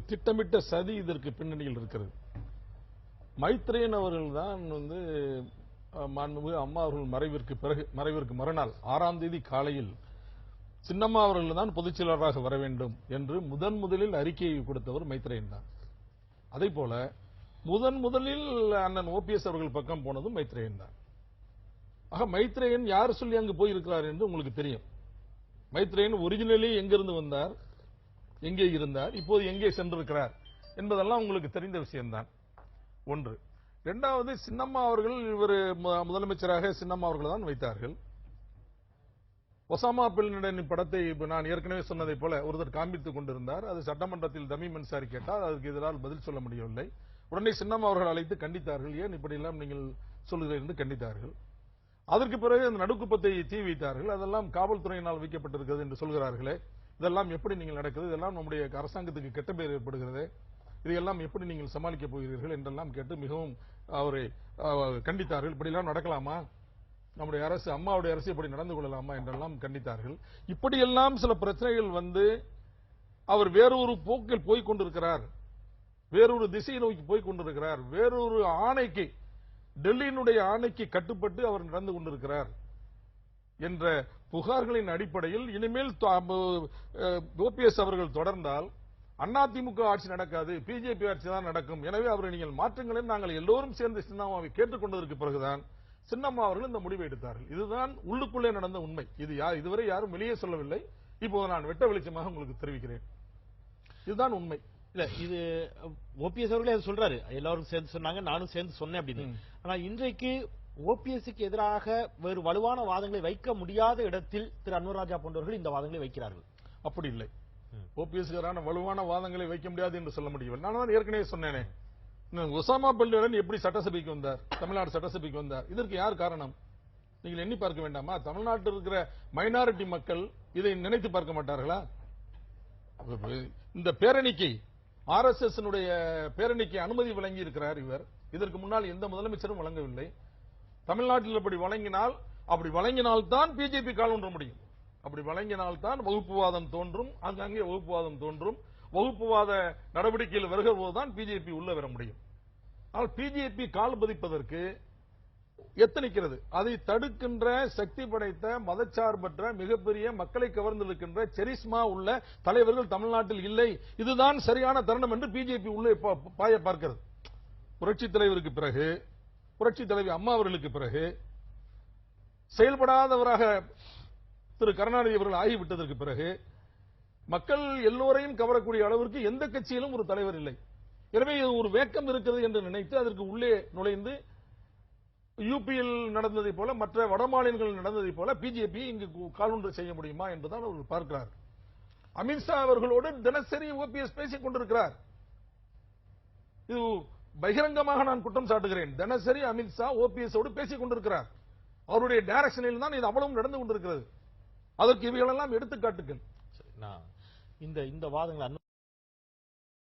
திட்டமிட்ட சதி இதற்கு பின்னணியில் இருக்கிறது. மைத்ரேயன் அவர்கள் தான் மாண்புமிகு அம்மா அவர்கள் மறைவிற்கு மறுநாள் 6ஆம் தேதி காலையில் சின்னம்மா அவர்கள் தான் பொதுச் செயலாளராக வர வேண்டும் என்று முதலில் அறிக்கையை கொடுத்தவர் மைத்ரேயன் தான். அதே போல முதலில் அண்ணன் ஓபிஎஸ் அவர்கள் பக்கம் போனதும் மைத்ரேயன் தான். ஆக மைத்ரேயன் யார் சொல்லி அங்கு போயிருக்கிறார் என்று உங்களுக்கு தெரியும். மைத்ரேயன் ஒரிஜினலி எங்கிருந்து வந்தார், எங்கே இருந்தார், இப்போது எங்கே சென்றிருக்கிறார் என்பதெல்லாம் உங்களுக்கு தெரிந்த விஷயம்தான். ஒன்று. இரண்டாவது, சின்னம்மா அவர்கள் இவர் முதலமைச்சராக சின்னம்மா அவர்கள் தான் வைத்தார்கள். ஒசாமா பின் லேடன் படத்தை நான் ஏற்கனவே சொன்னதை போல ஒருத்தர் காண்பித்துக் கொண்டிருந்தார். அது சட்டமன்றத்தில் தமிம் அன்சாரி கேட்டால் அதற்கு எதிரால் பதில் சொல்ல முடியவில்லை. உடனே சின்னம்மா அவர்கள் அழைத்து கண்டித்தார்கள். ஏன் இப்படியெல்லாம் நீங்கள் சொல்லுகிறீர்கள் என்று கண்டித்தார்கள். அதற்கு பிறகு அந்த நடுக்குப்பத்தை தீ வைத்தார்கள். அதெல்லாம் காவல்துறையினால் வைக்கப்பட்டிருக்கிறது என்று சொல்கிறார்களே, இதெல்லாம் எப்படி நீங்கள் நடக்குது, இதெல்லாம் நம்முடைய அரசாங்கத்துக்கு கெட்ட பெயர் ஏற்படுகிறது, இதையெல்லாம் எப்படி நீங்கள் சமாளிக்கப் போகிறீர்கள் என்றெல்லாம் கேட்டு மிகவும் அவரை கண்டித்தார்கள். இப்படியெல்லாம் நடக்கலாமா, நம்முடைய அரசு, அம்மாவுடைய அரசு இப்படி நடந்து கொள்ளலாமா என்றெல்லாம் கண்டித்தார்கள். இப்படியெல்லாம் சில பிரச்சனைகள் அவர் வேறொரு போக்கில் போய்க் கொண்டிருக்கிறார், வேறொரு திசையை நோக்கி போய்க் கொண்டிருக்கிறார், வேறொரு ஆணைக்கு, டெல்லியினுடைய ஆணைக்கு கட்டுப்பட்டு அவர் நடந்து கொண்டிருக்கிறார் என்ற புகார்களின் அடிப்படையில் இனிமேல் ஓபிஎஸ் அவர்கள் தொடர்ந்தால் அதிமுக ஆட்சி நடக்காது, பிஜேபி ஆட்சி தான் நடக்கும். எனவே அவரை நீங்கள் மாற்றுங்களை நாங்கள் எல்லோரும் சேர்ந்து சின்னம்மாவை கேட்டுக்கொண்டதற்கு பிறகுதான் சின்னம்மா அவர்கள் இந்த முடிவை எடுத்தார்கள். இதுதான் உள்ளுக்குள்ளே நடந்த உண்மை. இதுவரை யாரும் வெளியே சொல்லவில்லை. இப்போது நான் வெட்ட வெளிச்சமாக உங்களுக்கு தெரிவிக்கிறேன். இதுதான் உண்மை. இல்ல, இது ஓபிஎஸ் அவர்களே அது சொல்றாரு, எல்லாரும் சேர்ந்து சொன்னாங்க, நானும் சேர்ந்து சொன்னேன் அப்படின்னு. ஆனா இன்றைக்கு ஓபிஎஸ்க்கு எதிராக வேறு வலுவான வாதங்களை வைக்க முடியாத இடத்தில் திரு அன்வர் ராஜா போன்றவர்கள் இந்த வாதங்களை வைக்கிறார்கள். அப்படி இல்லை. ஓபிஎஸ் வலுவான வாதங்களை வைக்க முடியாது என்று சொல்ல முடியவில்லை. நான் தான் ஏற்கனவே சொன்னேனே, ஒசாமா பின் லேடன் எப்படி சட்டசபைக்கு வந்தார், தமிழ்நாடு சட்டசபைக்கு வந்தார், இதற்கு யார் காரணம்? நீங்கள் எண்ணி பார்க்க வேண்டாமா? தமிழ்நாட்டில் இருக்கிற மைனாரிட்டி மக்கள் இதை நினைத்து பார்க்க மாட்டார்களா? இந்த பேரணிக்கு, RSS பேரணிக்கு அனுமதி வழங்கி இருக்கிறார் இவர். இதற்கு முன்னால் எந்த முதலமைச்சரும் வழங்கவில்லை. தமிழ்நாட்டில் அப்படி வழங்கினால்தான் பிஜேபி கால் ஒன்ற முடியும். அப்படி வழங்கினால்தான் வகுப்புவாதம் தோன்றும், அங்கங்கே வகுப்புவாதம் தோன்றும். வகுப்புவாத நடவடிக்கையில் வருகிற போதுதான் பிஜேபி உள்ள வர முடியும். ஆனால் பிஜேபி கால் பதிப்பதற்கு எத்தனிக்கிறது. அதை தடுக்கின்ற சக்தி படைத்த மதச்சார்பற்ற மிகப்பெரிய மக்களை கவர்ந்திருக்கின்ற செரிஸ்மா உள்ள தலைவர்கள் தமிழ்நாட்டில் இல்லை. இதுதான் சரியான தருணம் என்று பிஜேபி உள்ளே பாய பார்க்கிறது. புரட்சி தலைவருக்கு பிறகு, புரட்சி தலைவி அம்மா அவர்களுக்கு பிறகு செயல்படாதவராக திரு கருணாநிதி அவர்கள் ஆகிவிட்டதற்கு பிறகு மக்கள் எல்லோரையும் கவரக்கூடிய அளவிற்கு எந்த கட்சியிலும் ஒரு தலைவர் இல்லை. எனவே ஒரு வேக்கம் இருக்கிறது என்று நினைத்து அதற்கு உள்ளே நுழைந்து யூபியில் நடந்ததை போல, மற்ற வட மாநிலங்களில் நடந்ததை போல பிஜேபி இங்கு காலொன்று செய்ய முடியுமா என்பதுதான் அவர் பார்க்கிறார். அமித்ஷா அவர்களோடு தினசரி ஓபிஎஸ் பேசிக் கொண்டிருக்கிறார். இது பகிரங்கமாக நான் குற்றம் சாட்டுகிறேன். தினசரி அமித்ஷா ஓபிஎஸ் ஓடு பேசிக் கொண்டிருக்கிறார். அவருடைய டைரக்ஷனில் தான் இது அவ்வளவும் நடந்து கொண்டிருக்கிறது. அதற்கு இவைகளெல்லாம் எடுத்துக்காட்டுகள். இந்த வாதங்கள்